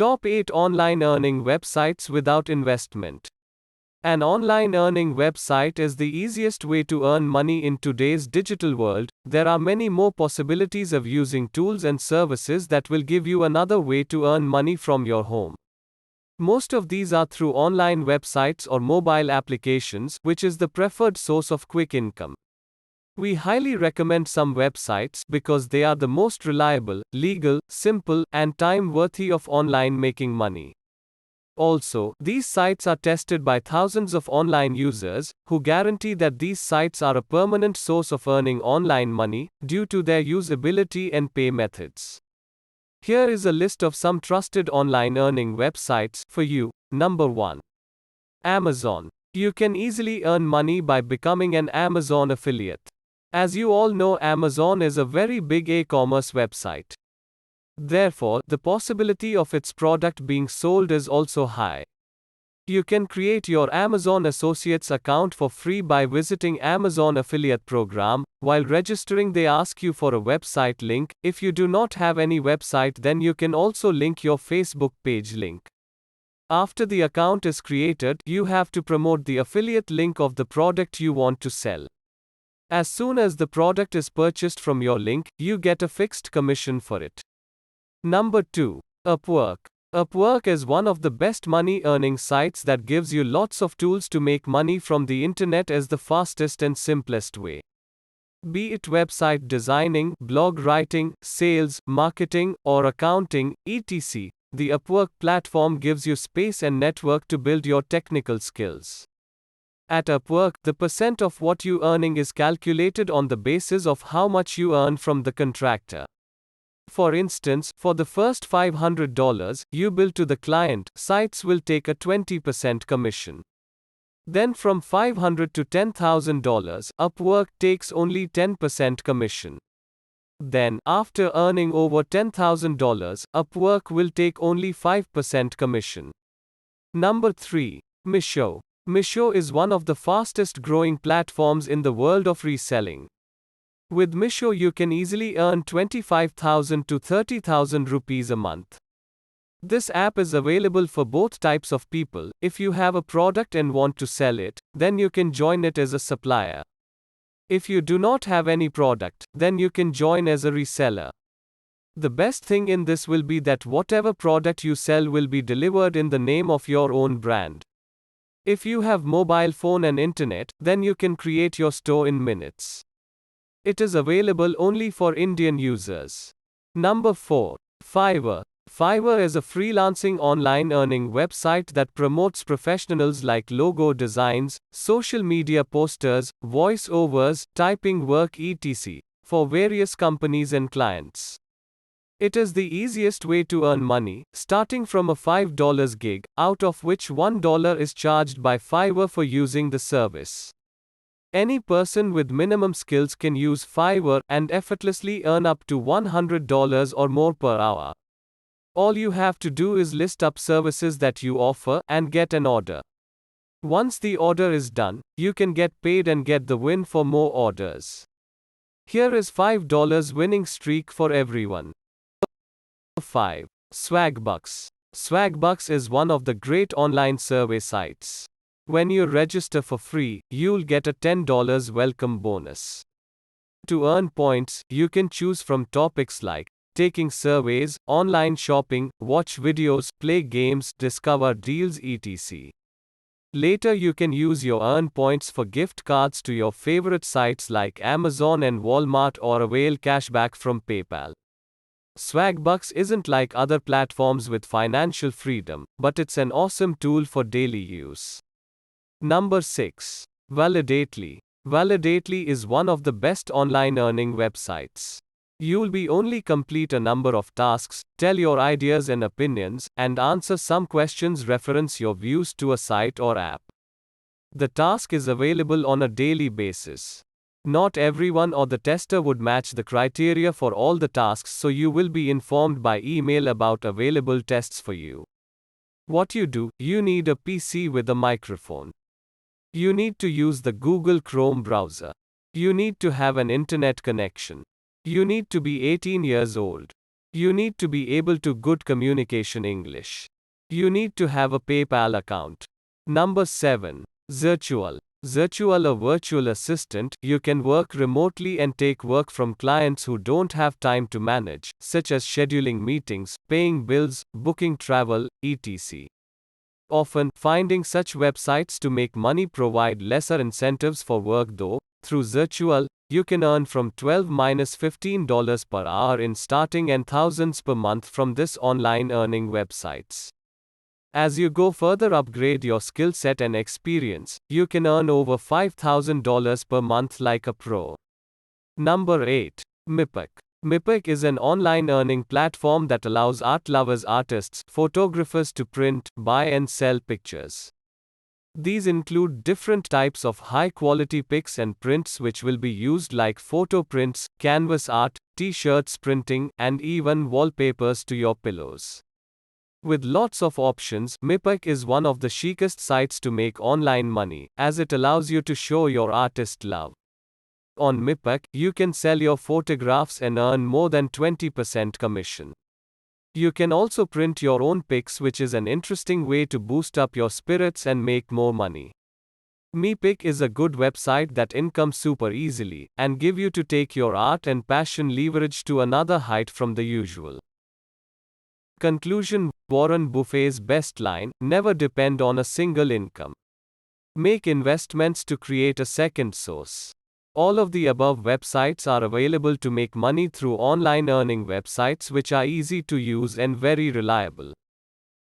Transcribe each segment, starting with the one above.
Top 8 Online Earning Websites Without Investment. An online earning website is the easiest way to earn money in today's digital world. There are many more possibilities of using tools and services that will give you another way to earn money from your home. Most of these are through online websites or mobile applications, which is the preferred source of quick income. We highly recommend some websites because they are the most reliable, legal, simple, and time-worthy of online making money. Also, these sites are tested by thousands of online users, who guarantee that these sites are a permanent source of earning online money, due to their usability and pay methods. Here is a list of some trusted online earning websites for you. Number 1. Amazon. You can easily earn money by becoming an Amazon affiliate. As you all know, Amazon is a very big e-commerce website. Therefore, the possibility of its product being sold is also high. You can create your Amazon Associates account for free by visiting Amazon Affiliate Program. While registering, they ask you for a website link. If you do not have any website, then you can also link your Facebook page link. After the account is created, you have to promote the affiliate link of the product you want to sell. As soon as the product is purchased from your link, you get a fixed commission for it. Number 2. Upwork. Upwork is one of the best money earning sites that gives you lots of tools to make money from the internet as the fastest and simplest way. Be it website designing, blog writing, sales, marketing, or accounting, etc., the Upwork platform gives you space and network to build your technical skills. At Upwork, the percent of what you earning is calculated on the basis of how much you earn from the contractor. For instance, for the first $500 you bill to the client, sites will take a 20% commission. Then from $500 to $10,000, Upwork takes only 10% commission. Then, after earning over $10,000, Upwork will take only 5% commission. Number 3. Meesho. Meesho is one of the fastest growing platforms in the world of reselling. With Meesho you can easily earn 25,000 to 30,000 rupees a month. This app is available for both types of people. If you have a product and want to sell it, then you can join it as a supplier. If you do not have any product, then you can join as a reseller. The best thing in this will be that whatever product you sell will be delivered in the name of your own brand. If you have mobile phone and internet, then you can create your store in minutes. It is available only for Indian users. Number 4. Fiverr. Fiverr is a freelancing online earning website that promotes professionals like logo designs, social media posters, voice-overs, typing work etc. for various companies and clients. It is the easiest way to earn money, starting from a $5 gig, out of which $1 is charged by Fiverr for using the service. Any person with minimum skills can use Fiverr and effortlessly earn up to $100 or more per hour. All you have to do is list up services that you offer and get an order. Once the order is done, you can get paid and get the win for more orders. Here is $5 winning streak for everyone. 5. Swagbucks. Swagbucks is one of the great online survey sites. When you register for free, you'll get a $10 welcome bonus. To earn points, you can choose from topics like taking surveys, online shopping, watch videos, play games, discover deals etc. Later you can use your earn points for gift cards to your favorite sites like Amazon and Walmart or avail cashback from PayPal. Swagbucks isn't like other platforms with financial freedom, but it's an awesome tool for daily use. Number 6. Validately. Validately is one of the best online earning websites. You'll be only complete a number of tasks, tell your ideas and opinions, and answer some questions reference your views to a site or app. The task is available on a daily basis. Not everyone or the tester would match the criteria for all the tasks, so you will be informed by email about available tests for you. What you do, you need a PC with a microphone. You need to use the Google Chrome browser. You need to have an internet connection. You need to be 18 years old. You need to be able to good communication English. You need to have a PayPal account. Number 7. Zirtual. Zirtual, a virtual assistant. You can work remotely and take work from clients who don't have time to manage, such as scheduling meetings, paying bills, booking travel, etc. Often, finding such websites to make money provide lesser incentives for work though. Through Zirtual, you can earn from $12–15 per hour in starting and thousands per month from this online earning websites. As you go further upgrade your skill set and experience, you can earn over $5,000 per month like a pro. Number 8. Mipek. Mipek is an online earning platform that allows art lovers, artists, photographers to print, buy and sell pictures. These include different types of high-quality pics and prints which will be used like photo prints, canvas art, t-shirts printing, and even wallpapers to your pillows. With lots of options, Mipek is one of the chicest sites to make online money, as it allows you to show your artist love. On Mipek, you can sell your photographs and earn more than 20% commission. You can also print your own pics, which is an interesting way to boost up your spirits and make more money. Mipek is a good website that income super easily, and give you to take your art and passion leverage to another height from the usual. Conclusion: Warren Buffett's best line, never depend on a single income. Make investments to create a second source. All of the above websites are available to make money through online earning websites which are easy to use and very reliable.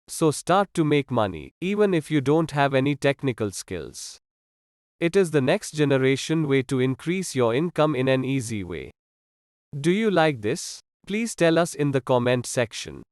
So start to make money, even if you don't have any technical skills. It is the next generation way to increase your income in an easy way. Do you like this? Please tell us in the comment section.